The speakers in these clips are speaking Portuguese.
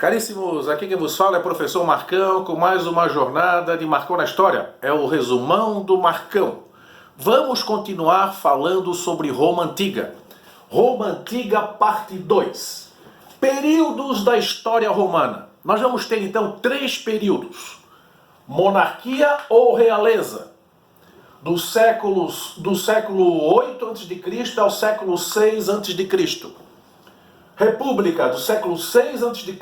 Caríssimos, aqui quem vos fala é o professor Marcão com mais uma jornada de Marcão na História. É o resumão do Marcão. Vamos continuar falando sobre Roma Antiga. Roma Antiga, parte 2. Períodos da história romana. Nós vamos ter então 3 períodos. Monarquia ou realeza. Do século 8 a.C. ao século 6 a.C. República, do século 6 a.C.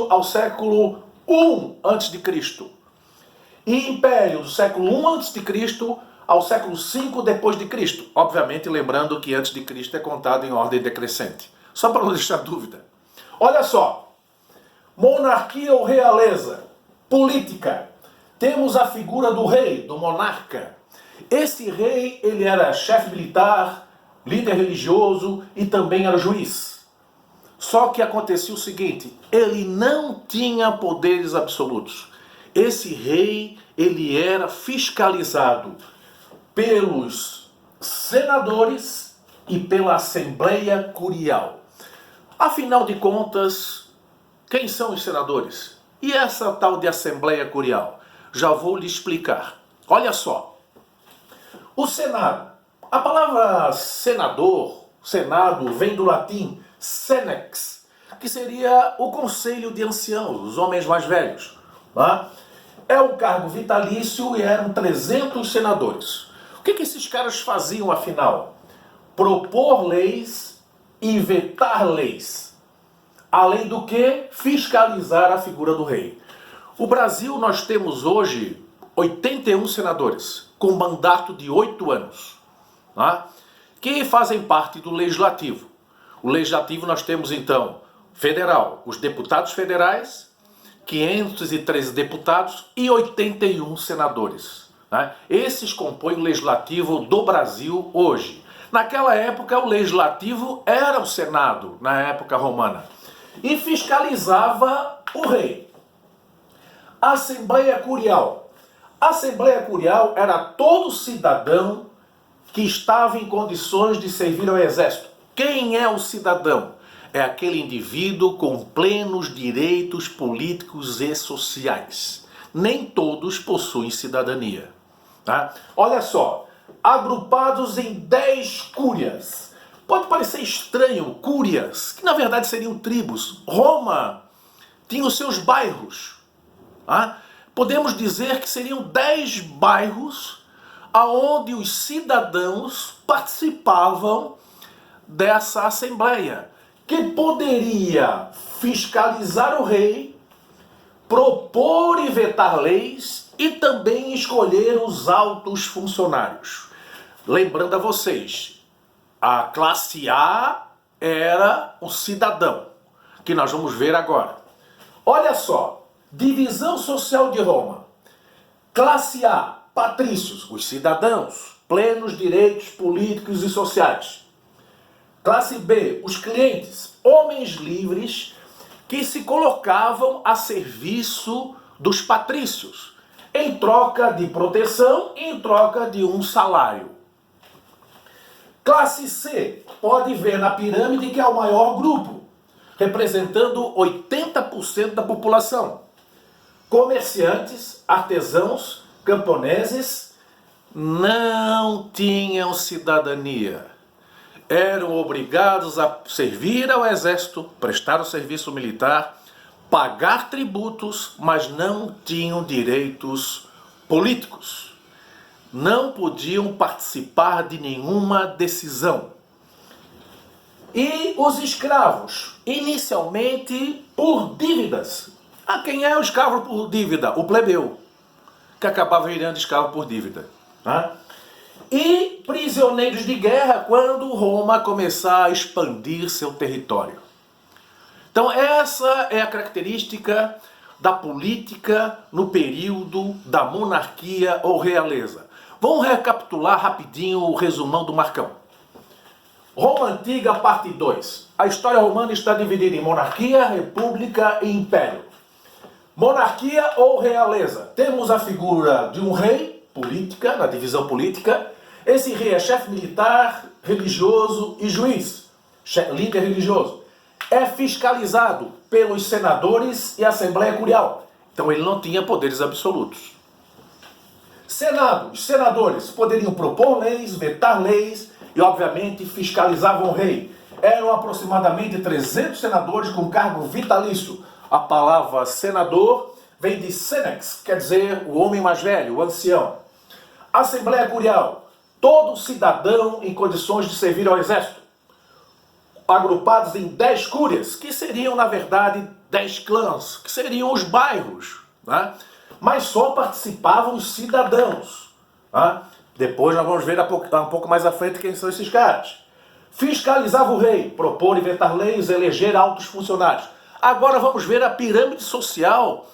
ao século 1 a.C. E Império, do século 1 a.C. ao século 5 depois de Cristo. Obviamente, lembrando que antes de Cristo é contado em ordem decrescente. Só para não deixar dúvida. Olha só. Monarquia ou realeza. Política. Temos a figura do rei, do monarca. Esse rei, ele era chefe militar, líder religioso e também era juiz. Só que acontecia o seguinte, ele não tinha poderes absolutos. Esse rei, ele era fiscalizado pelos senadores e pela Assembleia Curial. Afinal de contas, quem são os senadores? E essa tal de Assembleia Curial? Já vou lhe explicar. Olha só, o Senado. A palavra senador, Senado, vem do latim senex, que seria o conselho de anciãos, os homens mais velhos. Tá? É um cargo vitalício e eram 300 senadores. O que esses caras faziam, afinal? Propor leis e vetar leis. Além do que, fiscalizar a figura do rei. O Brasil, nós temos hoje 81 senadores, com mandato de 8 anos, tá? Que fazem parte do Legislativo. O Legislativo nós temos então, federal, os deputados federais, 513 deputados e 81 senadores. Né? Esses compõem o Legislativo do Brasil hoje. Naquela época o Legislativo era o Senado, na época romana, e fiscalizava o rei. A Assembleia Curial. A Assembleia Curial era todo cidadão que estava em condições de servir ao exército. Quem é o cidadão? É aquele indivíduo com plenos direitos políticos e sociais. Nem todos possuem cidadania. Tá? Olha só, agrupados em 10 cúrias. Pode parecer estranho, cúrias, que na verdade seriam tribos. Roma tinha os seus bairros. Tá? Podemos dizer que seriam 10 bairros aonde os cidadãos participavam dessa assembleia, que poderia fiscalizar o rei, propor e vetar leis e também escolher os altos funcionários. Lembrando a vocês, a classe A era o cidadão, que nós vamos ver agora. Olha só, divisão social de Roma. Classe A, patrícios, os cidadãos, plenos direitos políticos e sociais. Classe B, os clientes, homens livres que se colocavam a serviço dos patrícios, em troca de proteção e em troca de um salário. Classe C, pode ver na pirâmide que é o maior grupo, representando 80% da população. Comerciantes, artesãos, camponeses não tinham cidadania. Eram obrigados a servir ao exército, prestar o serviço militar, pagar tributos, mas não tinham direitos políticos. Não podiam participar de nenhuma decisão. E os escravos, inicialmente por dívidas. Quem é o escravo por dívida? O plebeu, que acabava virando escravo por dívida. Tá? E prisioneiros de guerra quando Roma começar a expandir seu território. Então essa é a característica da política no período da monarquia ou realeza. Vamos recapitular rapidinho o resumão do Marcão. Roma Antiga, parte 2. A história romana está dividida em monarquia, república e império. Monarquia ou realeza. Temos a figura de um rei, política, na divisão política. Esse rei é chefe militar, religioso e juiz, líder religioso. é fiscalizado pelos senadores e Assembleia Curial. Então ele não tinha poderes absolutos. Senado, os senadores poderiam propor leis, vetar leis e, obviamente, fiscalizavam o rei. Eram aproximadamente 300 senadores com cargo vitalício. A palavra senador vem de senex, quer dizer o homem mais velho, o ancião. Assembleia Curial, todo cidadão em condições de servir ao exército. Agrupados em 10 cúrias, que seriam, na verdade, 10 clãs, que seriam os bairros, né? Mas só participavam os cidadãos. Né? Depois nós vamos ver um pouco mais à frente quem são esses caras. Fiscalizava o rei, propor e vetar leis, eleger altos funcionários. Agora vamos ver a pirâmide social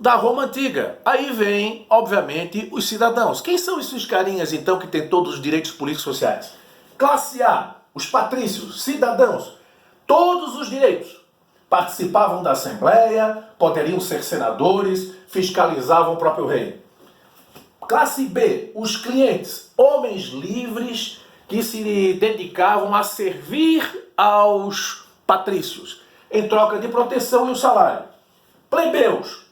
da Roma Antiga. Aí vem, obviamente, os cidadãos. Quem são esses carinhas, então, que têm todos os direitos políticos e sociais? Classe A, os patrícios, cidadãos, todos os direitos. Participavam da Assembleia, poderiam ser senadores, fiscalizavam o próprio rei. Classe B, os clientes, homens livres que se dedicavam a servir aos patrícios, em troca de proteção e o salário. Plebeus,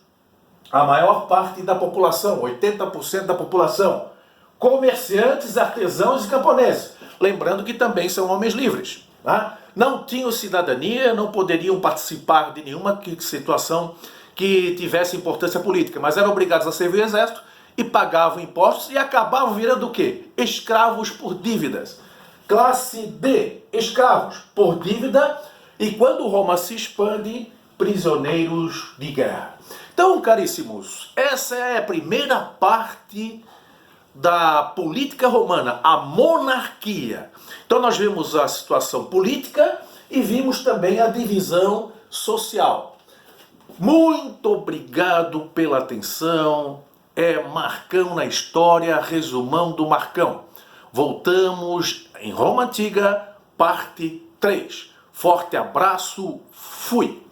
a maior parte da população, 80% da população. Comerciantes, artesãos e camponeses. Lembrando que também são homens livres. Né? Não tinham cidadania, não poderiam participar de nenhuma situação que tivesse importância política, mas eram obrigados a servir o exército e pagavam impostos e acabavam virando o quê? Escravos por dívidas. Classe D, escravos por dívida, e quando Roma se expande, prisioneiros de guerra. Então, caríssimos, essa é a primeira parte da política romana, a monarquia. Então nós vimos a situação política e vimos também a divisão social. Muito obrigado pela atenção. É Marcão na História, resumão do Marcão. Voltamos em Roma Antiga, parte 3. Forte abraço, fui!